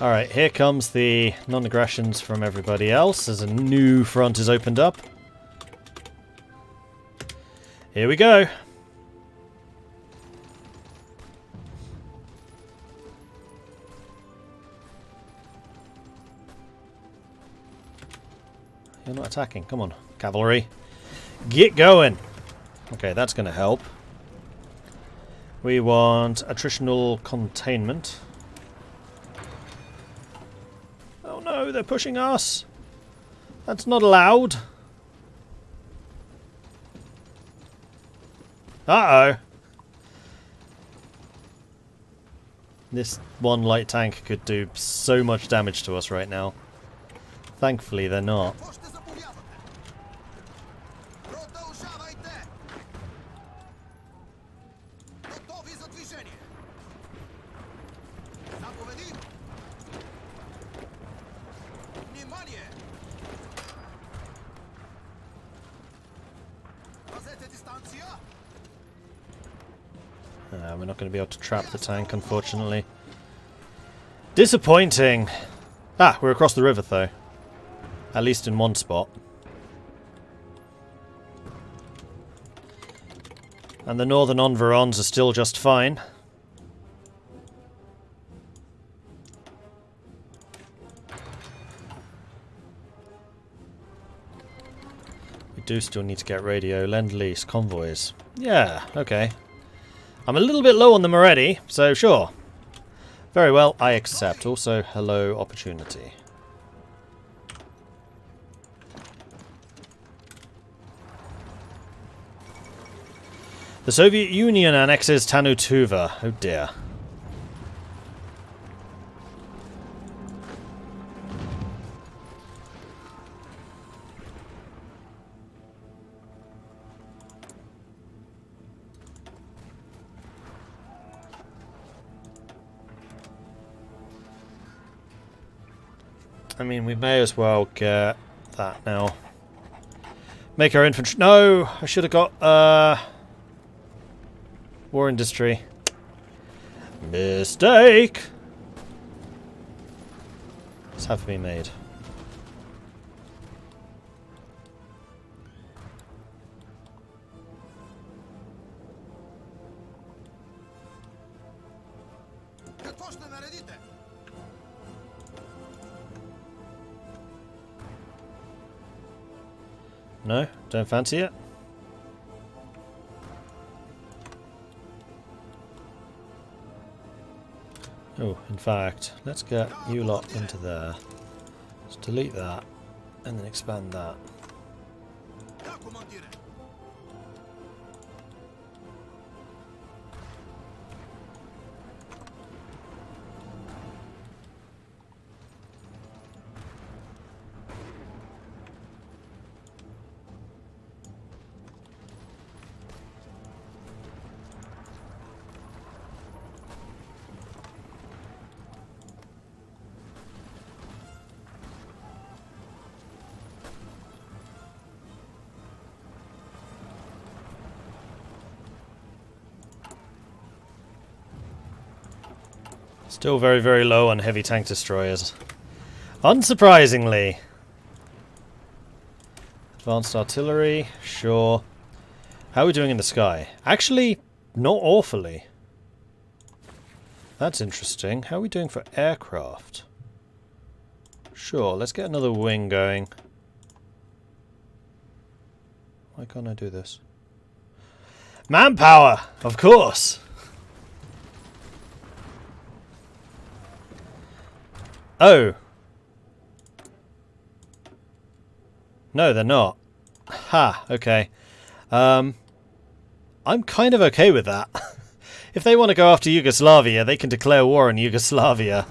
Alright, here comes the non-aggressions from everybody else as a new front is opened up. Here we go. You're not attacking. Come on, cavalry. Get going. Okay, that's going to help. We want attritional containment. Oh no, they're pushing us. That's not allowed. Uh-oh. This one light tank could do so much damage to us right now. Thankfully, they're not. We're not going to be able to trap the tank, unfortunately. Disappointing! Ah, we're across the river, though. At least in one spot. And the northern environs are still just fine. We do still need to get radio, lend-lease, convoys. Yeah, okay. I'm a little bit low on them already, so sure. Very well, I accept. Also, hello, opportunity. The Soviet Union annexes Tanutuva. Oh dear. I mean, we may as well get that now. Make our infantry... No! I should have got, war industry. Mistake! Let's have me made. No? Don't fancy it? Oh, in fact, let's get you lot into there. Let's delete that, and then expand that. Still very, very low on heavy tank destroyers. Unsurprisingly. Advanced artillery, sure. How are we doing in the sky? Actually, not awfully. That's interesting. How are we doing for aircraft? Sure, let's get another wing going. Why can't I do this? Manpower! Of course! Oh. No, they're not. Ha, okay. I'm kind of okay with that. If they want to go after Yugoslavia, they can declare war on Yugoslavia.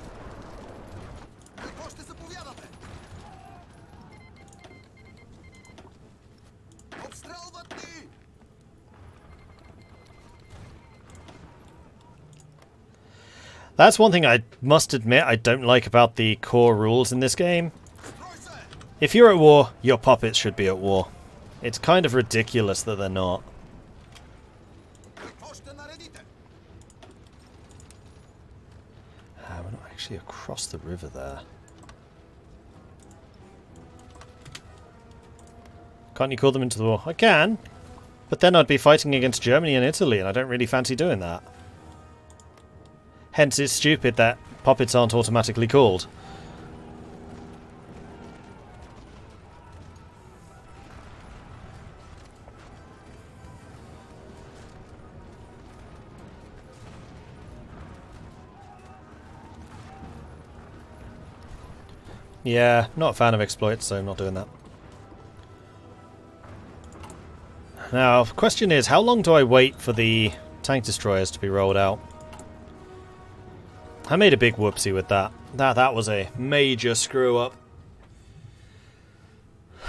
That's one thing I must admit I don't like about the core rules in this game. If you're at war, your puppets should be at war. It's kind of ridiculous that they're not. We're not actually across the river there. Can't you call them into the war? I can, but then I'd be fighting against Germany and Italy, and I don't really fancy doing that. Hence, it's stupid that puppets aren't automatically called. Yeah, not a fan of exploits, so I'm not doing that. Now, the question is, how long do I wait for the tank destroyers to be rolled out? I made a big whoopsie with that. That was a major screw-up.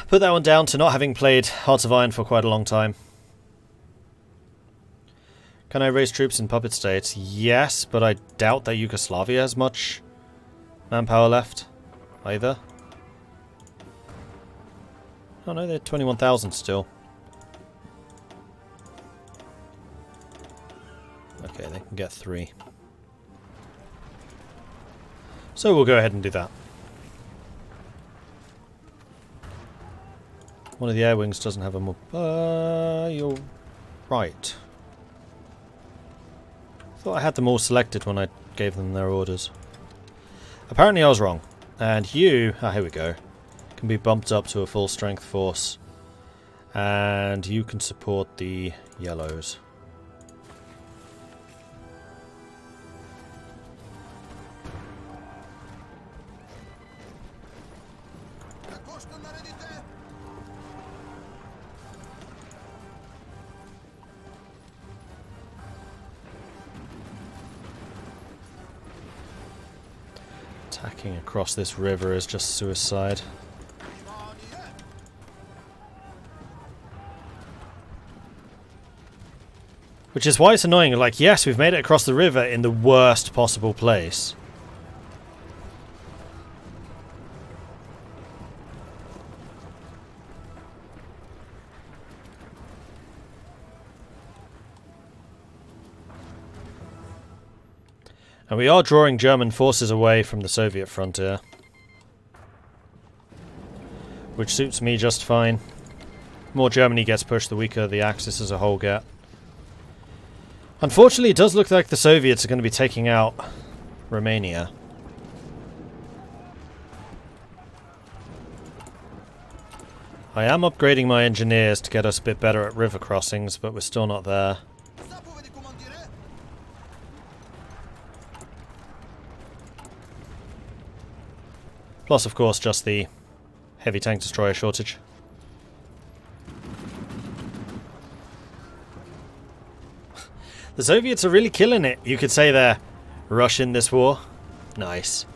Put that one down to not having played Hearts of Iron for quite a long time. Can I raise troops in puppet states? Yes, but I doubt that Yugoslavia has much manpower left. Either. Oh no, they're 21,000 still. Okay, they can get 3. So we'll go ahead and do that. One of the air wings doesn't have a more... you're right. Thought I had them all selected when I gave them their orders. Apparently I was wrong. And you, here we go, can be bumped up to a full strength force. And you can support the yellows. Attacking across this river is just suicide. Which is why it's annoying. Like, yes, we've made it across the river in the worst possible place. And we are drawing German forces away from the Soviet frontier. Which suits me just fine. The more Germany gets pushed, the weaker the Axis as a whole get. Unfortunately, it does look like the Soviets are going to be taking out Romania. I am upgrading my engineers to get us a bit better at river crossings, but we're still not there. Plus, of course, just the heavy tank destroyer shortage. The Soviets are really killing it. You could say they're Russian this war. Nice.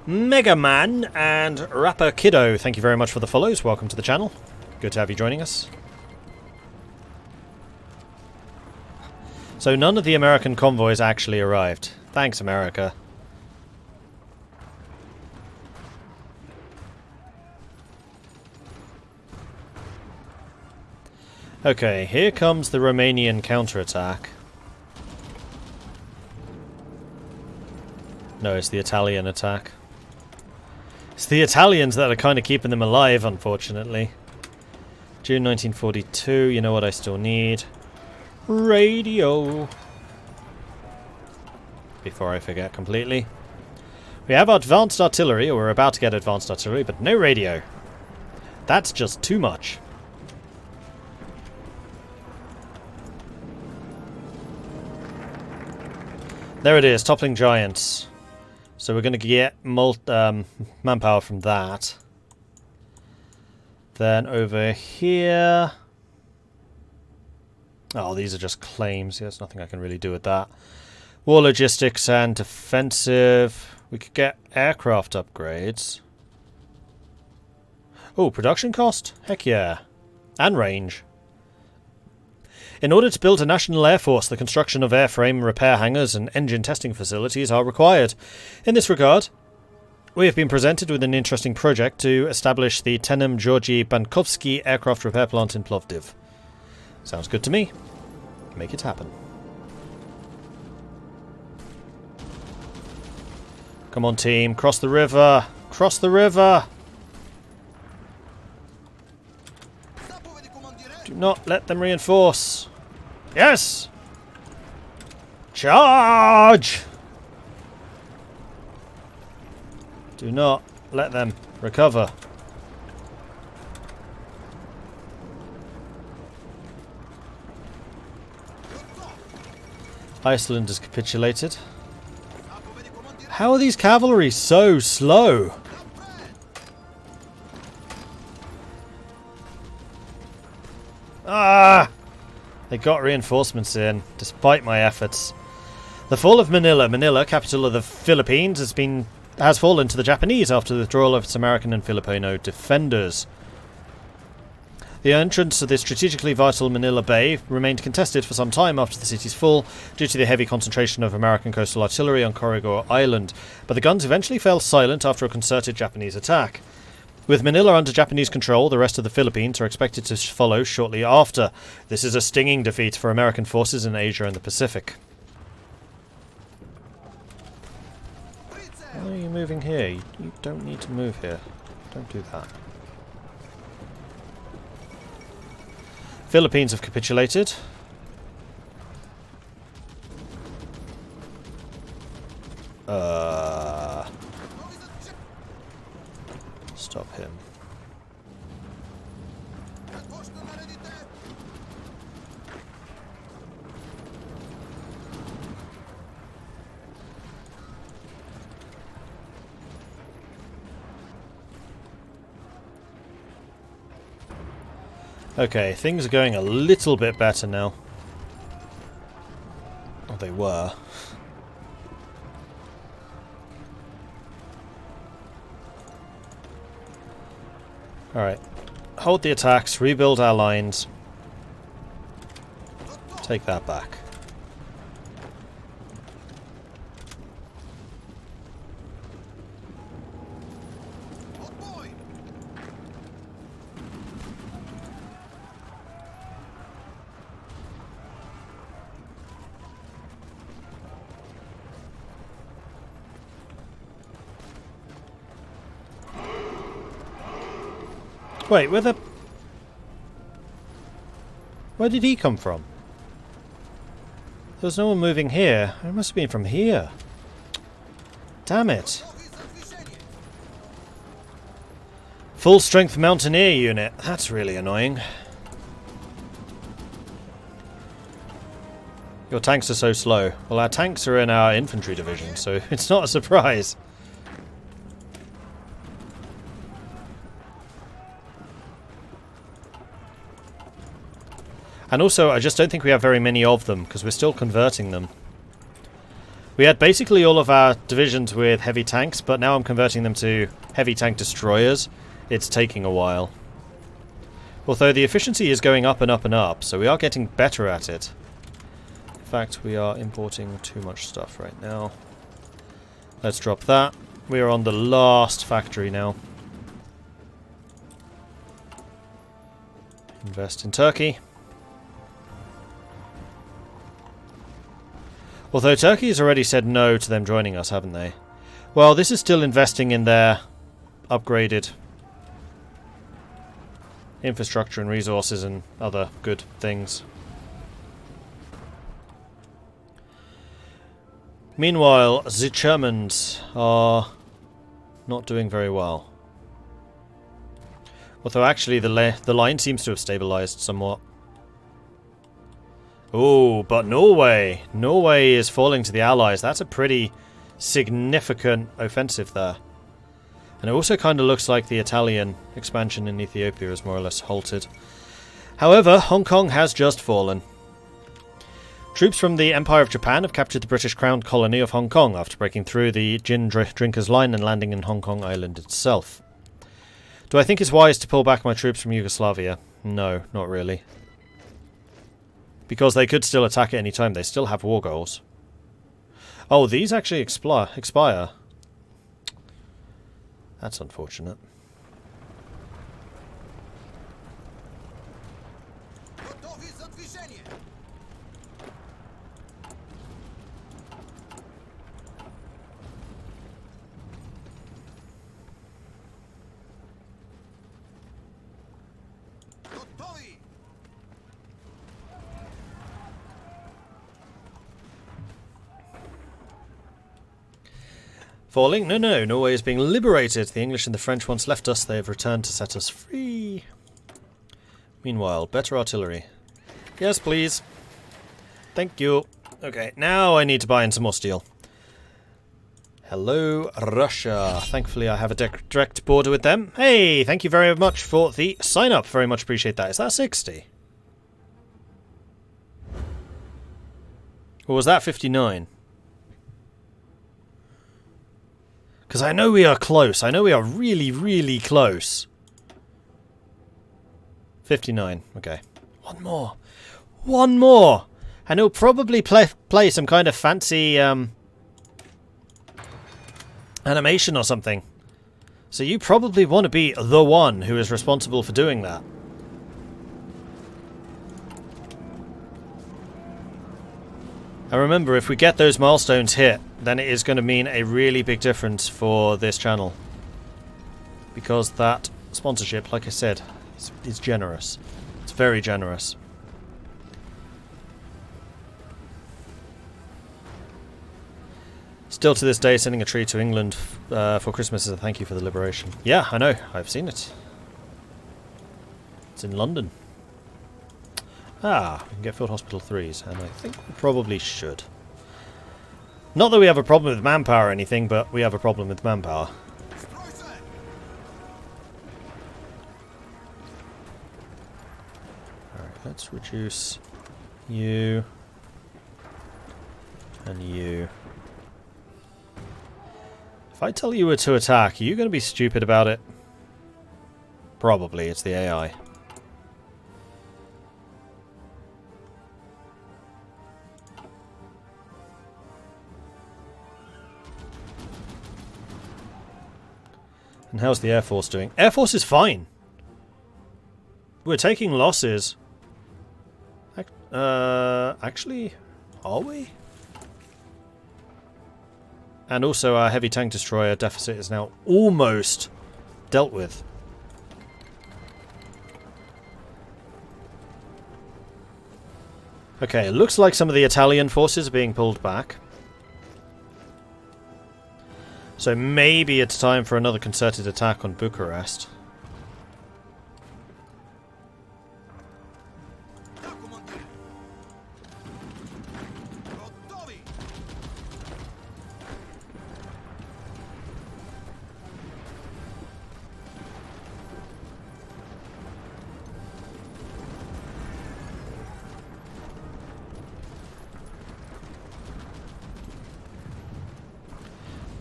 Mega Man and Rapper Kiddo, thank you very much for the follows. Welcome to the channel. Good to have you joining us. So none of the American convoys actually arrived. Thanks, America. Okay, here comes the Romanian counterattack. No, it's the Italian attack. It's the Italians that are kind of keeping them alive, unfortunately. June 1942, you know what I still need? Radio. Before I forget completely. We have advanced artillery, or we're about to get advanced artillery, but no radio. That's just too much. There it is, toppling giants. So we're going to get manpower from that. Then over here... Oh, these are just claims. There's nothing I can really do with that. War logistics and defensive. We could get aircraft upgrades. Oh, production cost? Heck yeah. And range. In order to build a national air force, the construction of airframe repair hangars and engine testing facilities are required. In this regard, we have been presented with an interesting project to establish the Tenem Georgi Bankovsky aircraft repair plant in Plovdiv. Sounds good to me. Make it happen. Come on, team. Cross the river. Cross the river. Do not let them reinforce. Yes! Charge! Do not let them recover. Iceland has capitulated. How are these cavalry so slow? Ah! They got reinforcements in, despite my efforts. The fall of Manila. Manila, capital of the Philippines, has fallen to the Japanese after the withdrawal of its American and Filipino defenders. The entrance to the strategically vital Manila Bay remained contested for some time after the city's fall due to the heavy concentration of American coastal artillery on Corregor Island, but the guns eventually fell silent after a concerted Japanese attack. With Manila under Japanese control, the rest of the Philippines are expected to follow shortly after. This is a stinging defeat for American forces in Asia and the Pacific. Why are you moving here? You don't need to move here. Don't do that. Philippines have capitulated. Stop him. Okay, things are going a little bit better now. Oh, they were. Alright. Hold the attacks, rebuild our lines. Take that back. Wait, where did he come from? There was no one moving here. It must have been from here. Damn it. Full strength mountaineer unit. That's really annoying. Your tanks are so slow. Well, our tanks are in our infantry division, so it's not a surprise. And also, I just don't think we have very many of them, because we're still converting them. We had basically all of our divisions with heavy tanks, but now I'm converting them to heavy tank destroyers. It's taking a while. Although the efficiency is going up and up and up, so we are getting better at it. In fact, we are importing too much stuff right now. Let's drop that. We are on the last factory now. Invest in Turkey. Although Turkey has already said no to them joining us, haven't they? Well, this is still investing in their upgraded infrastructure and resources and other good things. Meanwhile, the Germans are not doing very well. Although actually the line seems to have stabilized somewhat. Oh, but Norway! Norway is falling to the Allies. That's a pretty significant offensive there. And it also kind of looks like the Italian expansion in Ethiopia is more or less halted. However, Hong Kong has just fallen. Troops from the Empire of Japan have captured the British Crown colony of Hong Kong after breaking through the gin drinkers line and landing in Hong Kong Island itself. Do I think it's wise to pull back my troops from Yugoslavia? No, not really. Because they could still attack at any time. They still have war goals. Oh, these actually expire. That's unfortunate. Falling? No, no, Norway is being liberated. The English and the French once left us. They have returned to set us free. Meanwhile, better artillery. Yes, please. Thank you. Okay, now I need to buy in some more steel. Hello, Russia. Thankfully, I have a direct border with them. Hey, thank you very much for the sign-up. Very much appreciate that. Is that 60? Or was that 59? Because I know we are close. I know we are really, really close. 59. Okay. One more. One more! And he'll probably play some kind of fancy animation or something. So you probably want to be the one who is responsible for doing that. And remember, if we get those milestones hit, then it is going to mean a really big difference for this channel. Because that sponsorship, like I said, is generous. It's very generous. Still to this day, sending a tree to England for Christmas as a thank you for the liberation. Yeah, I know. I've seen it. It's in London. Ah, we can get field hospital 3s, and I think we probably should. Not that we have a problem with manpower or anything, but we have a problem with manpower. Alright, let's reduce you and you. If I tell you to attack, are you going to be stupid about it? Probably, it's the AI. And how's the Air Force doing? Air Force is fine. We're taking losses. Actually, are we? And also our heavy tank destroyer deficit is now almost dealt with. Okay, it looks like some of the Italian forces are being pulled back. So maybe it's time for another concerted attack on Bucharest.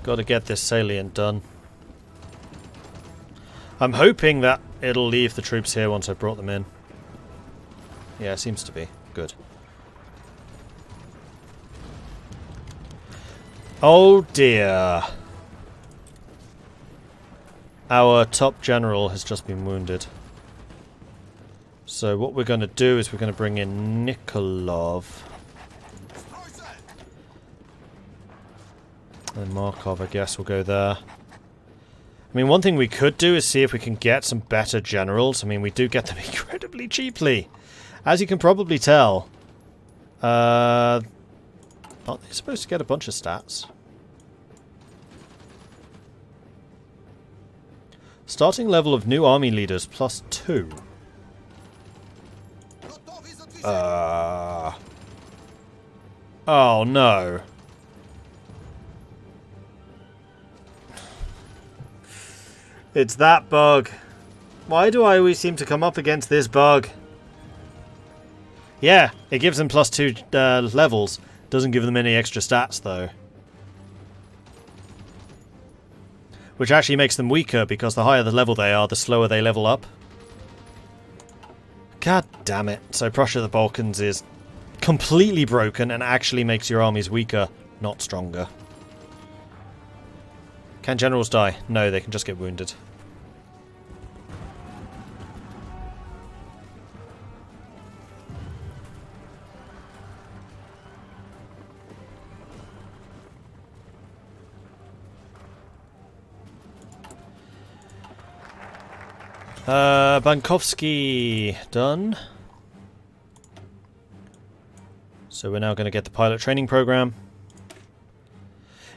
Got to get this salient done. I'm hoping that it'll leave the troops here once I've brought them in. Yeah, it seems to be. Good. Oh dear. Our top general has just been wounded. So what we're going to do is we're going to bring in Nikolov. And Markov, I guess, will go there. I mean, one thing we could do is see if we can get some better generals. I mean, we do get them incredibly cheaply. As you can probably tell. Aren't they supposed to get a bunch of stats? Starting level of new army leaders +2. Oh no. It's that bug. Why do I always seem to come up against this bug? Yeah, it gives them +2 levels. Doesn't give them any extra stats though. Which actually makes them weaker because the higher the level they are, the slower they level up. God damn it. So Prussia the Balkans is completely broken and actually makes your armies weaker, not stronger. Can generals die? No, they can just get wounded. Bankovsky done. So we're now going to get the pilot training program.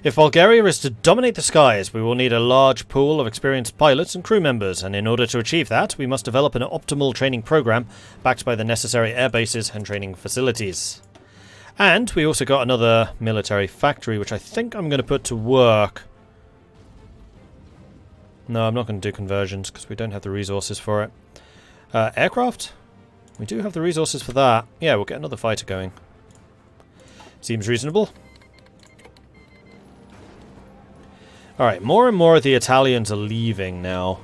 If Bulgaria is to dominate the skies, we will need a large pool of experienced pilots and crew members, and in order to achieve that, we must develop an optimal training program backed by the necessary air bases and training facilities. And we also got another military factory, which I think I'm going to put to work. No, I'm not going to do conversions because we don't have the resources for it. Aircraft? We do have the resources for that. Yeah, we'll get another fighter going. Seems reasonable. Alright, more and more of the Italians are leaving now.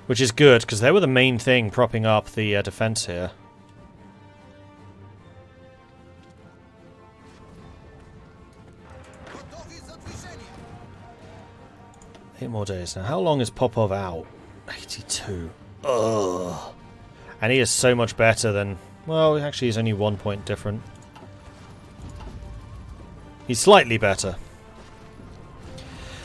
Which is good, because they were the main thing propping up the defense here. 8 more days. Now, how long is Popov out? 82. Ugh. And he is so much better than... Well, actually, he's only 1 point different. He's slightly better.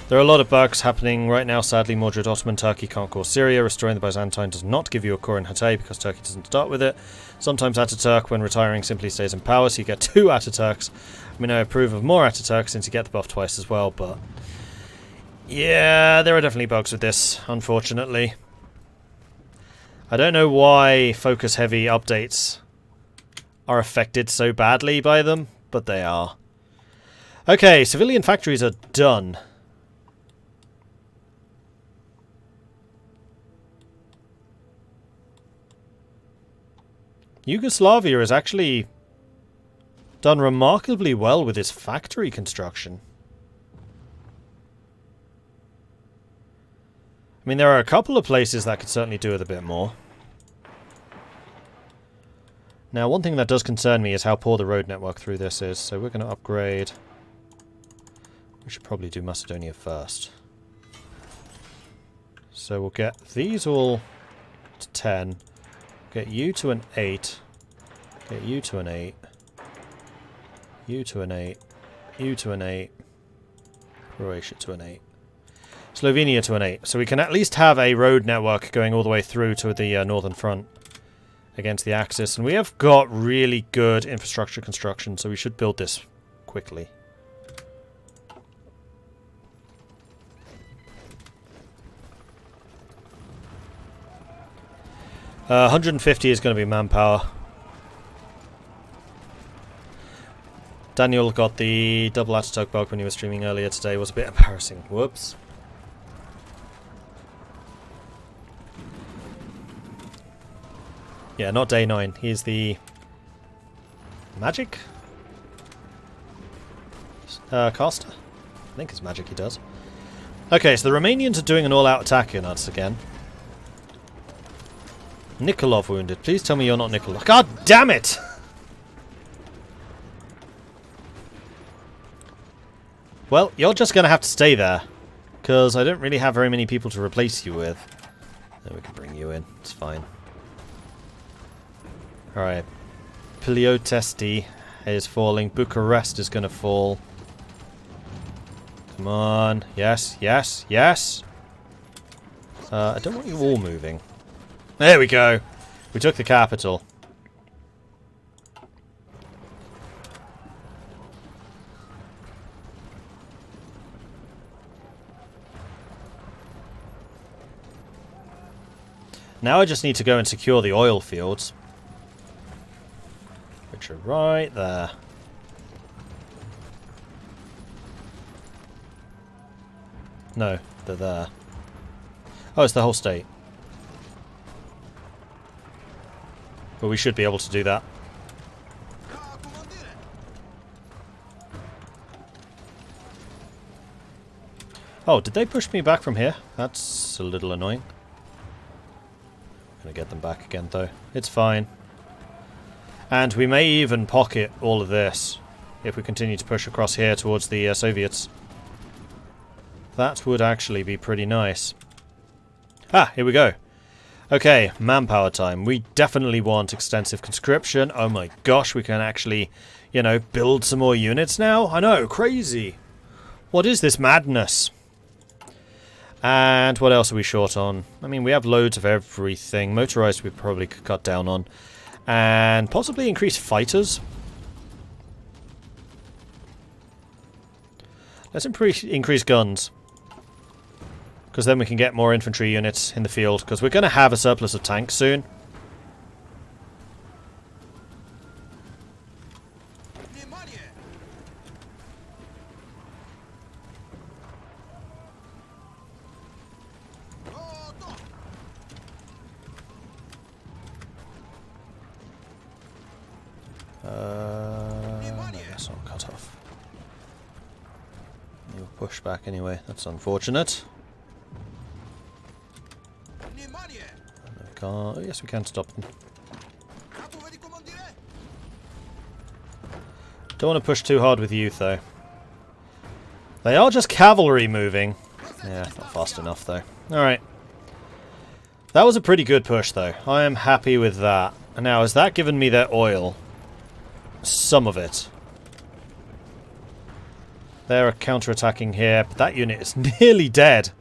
There are a lot of bugs happening right now. Sadly, Mordred Ottoman Turkey can't call Syria. Restoring the Byzantine does not give you a core in Hatay because Turkey doesn't start with it. Sometimes Ataturk, when retiring, simply stays in power, so you get 2 Ataturks. I mean, I approve of more Ataturks since you get the buff twice as well, but... Yeah, there are definitely bugs with this, unfortunately. I don't know why focus-heavy updates are affected so badly by them, but they are. Okay, civilian factories are done. Yugoslavia has actually done remarkably well with its factory construction. I mean, there are a couple of places that could certainly do with a bit more. Now, one thing that does concern me is how poor the road network through this is, so we're going to upgrade. We should probably do Macedonia first. So we'll get these all to 10. Get you to an 8. Get you to an 8. You to an 8. You to an 8. Croatia to an 8. Slovenia to an 8. So we can at least have a road network going all the way through to the northern front against the Axis. And we have got really good infrastructure construction, so we should build this quickly. Uh, 150 is going to be manpower. Daniel got the double Ataturk bug when he was streaming earlier today. It was a bit embarrassing. Whoops. Yeah, not day 9. He's the... Magic? Caster? I think it's magic he does. Okay, so the Romanians are doing an all-out attack in us again. Nikolov wounded. Please tell me you're not Nikolov. God damn it! Well, you're just going to have to stay there. Because I don't really have very many people to replace you with. Then we can bring you in. It's fine. Alright. Piliotesti is falling. Bucharest is going to fall. Come on. Yes, yes, yes! I don't want you all moving. There we go. We took the capital. Now I just need to go and secure the oil fields. Which are right there. No, they're there. Oh, it's the whole state. But we should be able to do that. Oh, did they push me back from here? That's a little annoying. Gonna get them back again, though. It's fine. And we may even pocket all of this if we continue to push across here towards the Soviets. That would actually be pretty nice. Ah, here we go. Okay, manpower time. We definitely want extensive conscription. Oh my gosh, we can actually, you know, build some more units now. I know, crazy. What is this madness? And what else are we short on? I mean, we have loads of everything. Motorized we probably could cut down on. And possibly increase fighters. Let's increase guns. Because then we can get more infantry units in the field. Because we're going to have a surplus of tanks soon. That's not cut off. You'll push back anyway. That's unfortunate. Oh, yes, we can stop them. Don't want to push too hard with youth, though. They are just cavalry moving. Yeah, not fast enough, though. Alright. That was a pretty good push, though. I am happy with that. And now, has that given me their oil? Some of it. They're counter-attacking here, but that unit is nearly dead.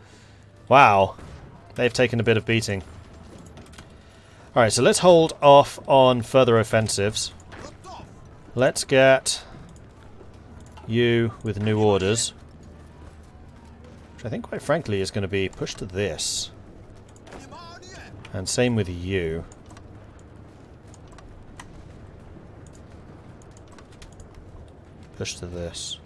Wow. They've taken a bit of beating. Alright, so let's hold off on further offensives. Let's get you with new orders. Which I think, quite frankly, is going to be pushed to this. And same with you. Push to this.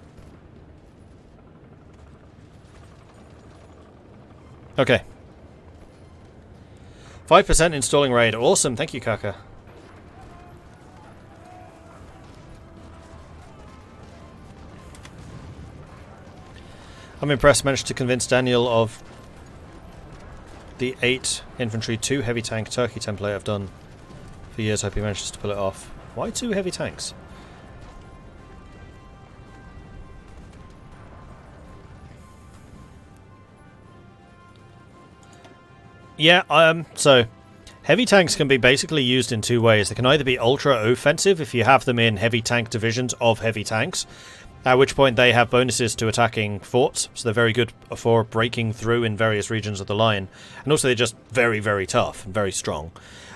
Okay. 5% installing raid. Awesome. Thank you, Kaka. I'm impressed. Managed to convince Daniel of the 8 infantry 2 heavy tank Turkey template I've done for years. Hope he manages to pull it off. Why 2 heavy tanks? Yeah, so heavy tanks can be basically used in 2 ways. They can either be ultra offensive if you have them in heavy tank divisions of heavy tanks, at which point they have bonuses to attacking forts, so they're very good for breaking through in various regions of the line. And also they're just very, very tough and very strong.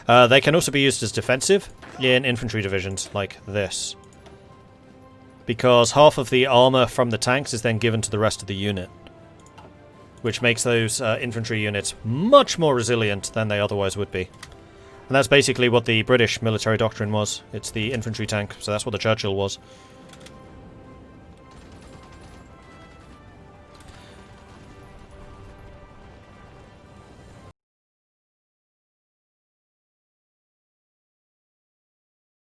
They can also be used as defensive in infantry divisions like this, because half of the armor from the tanks is then given to the rest of the unit, which makes those infantry units much more resilient than they otherwise would be. And that's basically what the British military doctrine was. It's the infantry tank, so that's what the Churchill was.